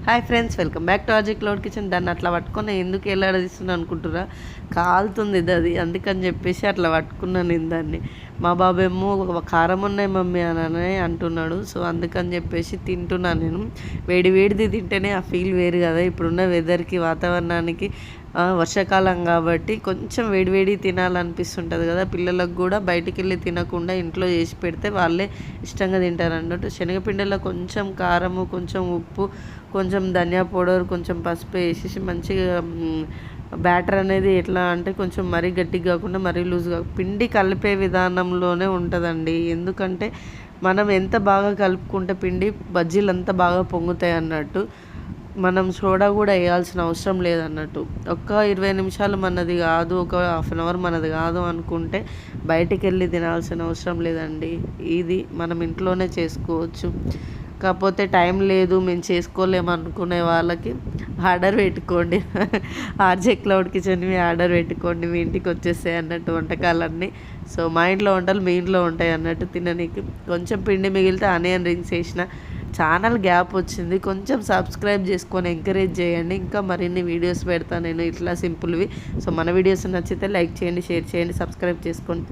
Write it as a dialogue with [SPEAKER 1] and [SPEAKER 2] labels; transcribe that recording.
[SPEAKER 1] Hi friends, welcome back to RJ cloud kitchen. దాన్ని అట్లా పట్టుకొని ఎందుకు ఎలాడదీస్తున్నా అనుకుంటురా, కాలుతుంది ఇది అది అందుకని చెప్పేసి అట్లా పట్టుకున్నాను నేను దాన్ని. మా బాబు ఏమో కారం ఉన్నాయి మమ్మీ అని అంటున్నాడు. సో అందుకని చెప్పేసి తింటున్నాను నేను. వేడి వేడిది తింటేనే ఆ ఫీల్ వేరు కదా. ఇప్పుడున్న వెదర్కి, వాతావరణానికి, వర్షాకాలం కాబట్టి కొంచెం వేడివేడి తినాలనిపిస్తుంటుంది కదా. పిల్లలకు కూడా బయటికి వెళ్ళి తినకుండా ఇంట్లో చేసి పెడితే వాళ్ళే ఇష్టంగా తింటారు అన్నట్టు. శనగపిండిలో కొంచెం కారము, కొంచెం ఉప్పు, కొంచెం ధనియా పౌడర్, కొంచెం పసుపు వేసేసి మంచిగా బ్యాటర్ అనేది ఎట్లా అంటే కొంచెం మరీ గట్టిగా కాకుండా మరీ లూజ్గా, పిండి కలిపే విధానంలోనే ఉంటుందండి. ఎందుకంటే మనం ఎంత బాగా కలుపుకుంటే పిండి బజ్జీలు అంత బాగా పొంగుతాయి అన్నట్టు. మనం సోడా కూడా వేయాల్సిన అవసరం లేదన్నట్టు. ఒక్క 20 నిమిషాలు మనది కాదు, ఒక హాఫ్ అన్ అవర్ మనది కాదు అనుకుంటే బయటికి వెళ్ళి తినాల్సిన అవసరం లేదండి. ఇది మనం ఇంట్లోనే చేసుకోవచ్చు. కాకపోతే టైం లేదు, మేము చేసుకోలేము అనుకునే వాళ్ళకి ఆర్డర్ పెట్టుకోండి. ఆర్జే క్లౌడ్ కిచెన్వి ఆర్డర్ పెట్టుకోండి, మీ ఇంటికి వచ్చేస్తాయి అన్నట్టు వంటకాలన్నీ. సో మా ఇంట్లో వంటలు మీ ఇంట్లో ఉంటాయి అన్నట్టు తిననీకి. కొంచెం పిండి మిగిలితే ఆనియన్ రింగ్స్ వేసిన. ఛానల్ గ్యాప్ వచ్చింది, కొంచెం సబ్స్క్రైబ్ చేసుకొని ఎంకరేజ్ చేయండి. ఇంకా మరిన్ని వీడియోస్ పెడతాను నేను ఇట్లా సింపుల్వి. సో మన వీడియోస్ నచ్చితే లైక్ చేయండి, షేర్ చేయండి, సబ్స్క్రైబ్ చేసుకోండి.